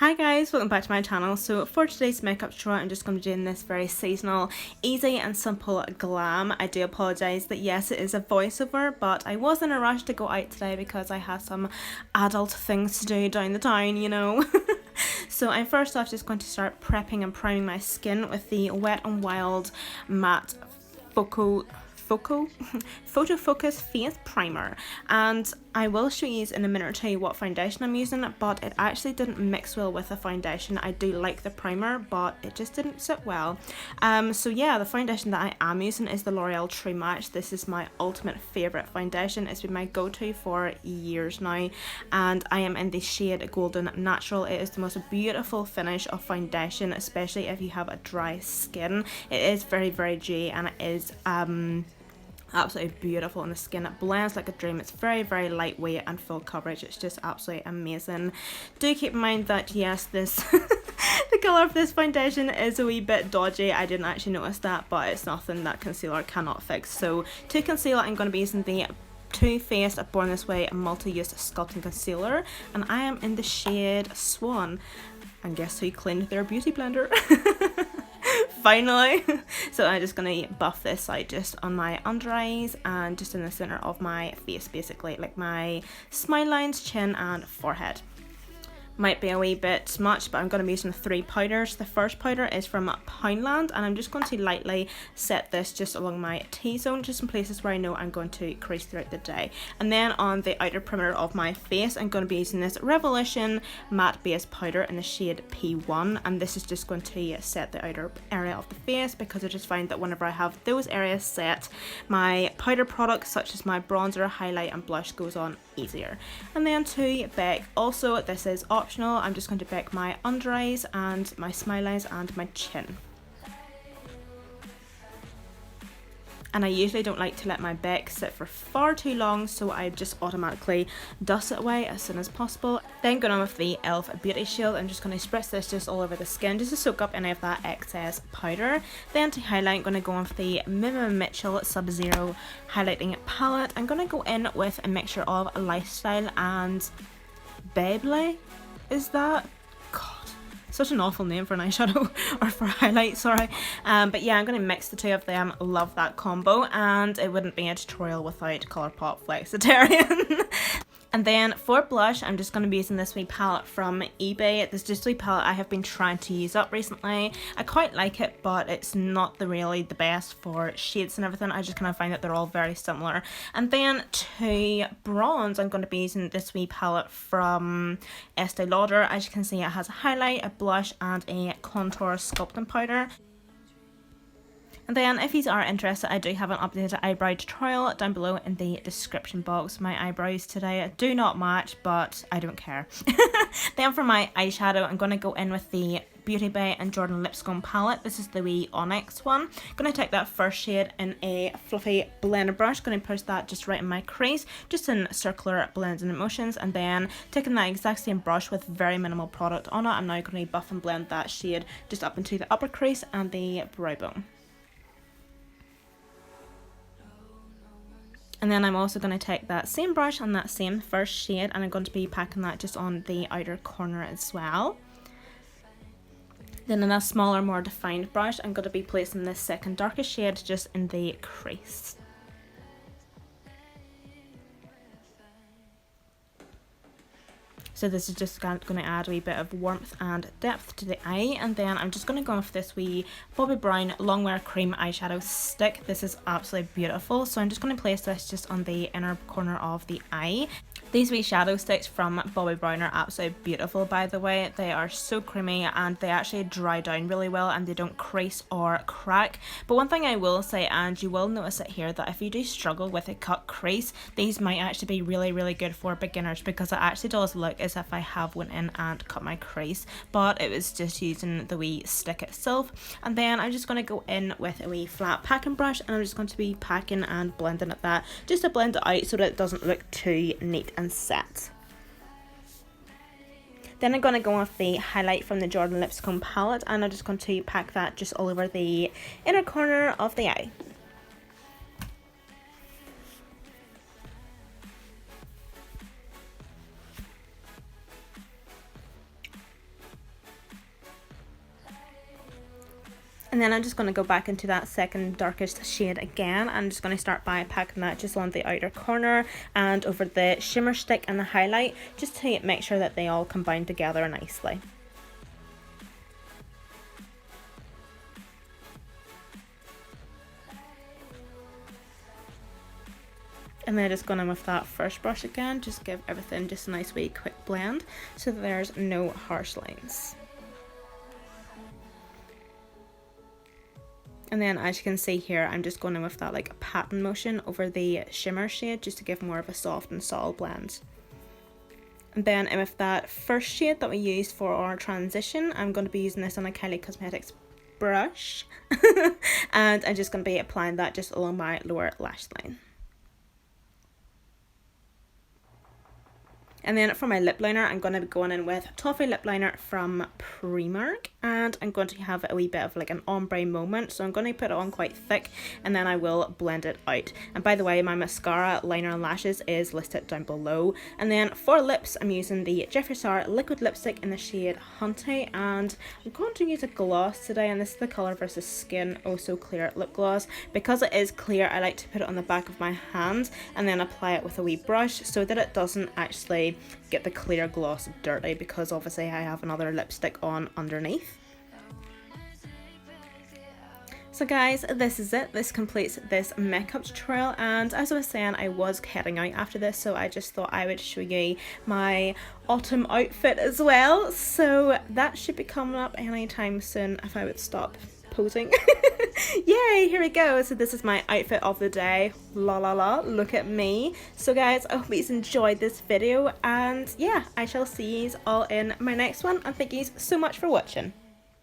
Hi guys, welcome back to my channel. So for today's makeup tutorial, I'm just going to be doing this very seasonal, easy and simple glam. I do apologise that yes, it is a voiceover, but I was in a rush to go out today because I had some adult things to do down the town, you know. So I'm first off just going to start prepping and priming my skin with the Wet n Wild Matte Photo Focus Face Primer, and I will show you in a minute or two what foundation I'm using, but it actually didn't mix well with the foundation. I do like the primer, but it just didn't sit well. So yeah, the foundation that I am using is the L'Oreal True Match. This is my ultimate favourite foundation. It's been my go-to for years now, and I am in the shade Golden Natural. It is the most beautiful finish of foundation, especially if you have a dry skin. It is very dewy, and it is absolutely beautiful on the skin. It blends like a dream. It's very lightweight and full coverage. It's just absolutely amazing. Do keep in mind that yes, this the colour of this foundation is a wee bit dodgy. I didn't actually notice that, but it's nothing that concealer cannot fix. So to conceal it, I'm going to be using the Too Faced Born This Way multi-use sculpting concealer, and I am in the shade Swan. And guess who cleaned their beauty blender? Finally. So I'm just gonna buff this out just on my under eyes and just in the center of my face, basically, like my smile lines, chin and forehead. Might be a wee bit much, but I'm going to be using 3 powders. The first powder is from Poundland, and I'm just going to lightly set this just along my T-zone, just in places where I know I'm going to crease throughout the day. And then on the outer perimeter of my face, I'm going to be using this Revolution matte base powder in the shade P1, and this is just going to set the outer area of the face, because I just find that whenever I have those areas set, my powder products such as my bronzer, highlight and blush goes on easier. And then to bake, also this is optional, I'm just going to bake my under eyes and my smile lines and my chin. And I usually don't like to let my bake sit for far too long, so I just automatically dust it away as soon as possible. Then going on with the e.l.f. Beauty Shield, I'm just going to spritz this just all over the skin just to soak up any of that excess powder. Then to highlight, I'm going to go on with the Mimi Mitchell Sub-Zero highlighting palette. I'm going to go in with a mixture of Lifestyle and Babley. Is that? God, such an awful name for an eyeshadow or for highlight, sorry. But yeah, I'm going to mix the two of them. Love that combo, and it wouldn't be a tutorial without Colourpop Flexitarian. And then for blush, I'm just going to be using this wee palette from eBay. This just wee palette I have been trying to use up recently. I quite like it, but it's not really the best for shades and everything. I just kind of find that they're all very similar. And then to bronze, I'm going to be using this wee palette from Estée Lauder. As you can see, it has a highlight, a blush and a contour sculpting powder. And then if you are interested, I do have an updated eyebrow tutorial down below in the description box. My eyebrows today do not match, but I don't care. Then for my eyeshadow, I'm going to go in with the Beauty Bay and Jordan Lipscombe palette. This is the wee Onyx one. I'm going to take that first shade in a fluffy blender brush. Going to push that just right in my crease, just in circular blends and motions. And then taking that exact same brush with very minimal product on it, I'm now going to buff and blend that shade just up into the upper crease and the brow bone. And then I'm also going to take that same brush and that same first shade, and I'm going to be packing that just on the outer corner as well. Then in a smaller, more defined brush, I'm going to be placing this second darker shade just in the crease. So this is just going to add a wee bit of warmth and depth to the eye. And then I'm just going to go with this wee Bobbi Brown Longwear Cream eyeshadow stick. This is absolutely beautiful. So I'm just going to place this just on the inner corner of the eye. These wee shadow sticks from Bobbi Brown are absolutely beautiful, by the way. They are so creamy and they actually dry down really well and they don't crease or crack. But one thing I will say, and you will notice it here, that if you do struggle with a cut crease, these might actually be really good for beginners, because it actually does look as if I have went in and cut my crease, but it was just using the wee stick itself. And then I'm just going to go in with a wee flat packing brush, and I'm just going to be packing and blending at that just to blend it out so that it doesn't look too neat and set. Then I'm going to go with the highlight from the Jordan Lipscombe palette, and I'm just going to pack that just all over the inner corner of the eye. And then I'm just going to go back into that second darkest shade again. I'm just going to start by packing that just on the outer corner and over the shimmer stick and the highlight, just to make sure that they all combine together nicely. And then just going in with that first brush again, just give everything just a nice wee quick blend so that there's no harsh lines. And then as you can see here, I'm just going in with that like pattern motion over the shimmer shade just to give more of a soft and solid blend. And then with that first shade that we used for our transition, I'm going to be using this on a Kylie Cosmetics brush. And I'm just going to be applying that just along my lower lash line. And then for my lip liner, I'm going to be going in with Toffee lip liner from Primark, and I'm going to have a wee bit of like an ombre moment, so I'm going to put it on quite thick and then I will blend it out. And by the way, my mascara, liner and lashes is listed down below. And then for lips, I'm using the Jeffree liquid lipstick in the shade Hunty, and I'm going to use a gloss today, and this is the Colour vs Skin Oh So Clear lip gloss. Because it is clear, I like to put it on the back of my hand and then apply it with a wee brush so that it doesn't actually get the clear gloss dirty, because obviously I have another lipstick on underneath. So guys, this is it. This completes this makeup tutorial, and as I was saying, I was heading out after this, so I just thought I would show you my autumn outfit as well. So that should be coming up anytime soon if I would stop posing. Yay, here we go. So this is my outfit of the day. La la la, look at me. So guys, I hope you enjoyed this video, and yeah, I shall see you all in my next one, and thank you so much for watching.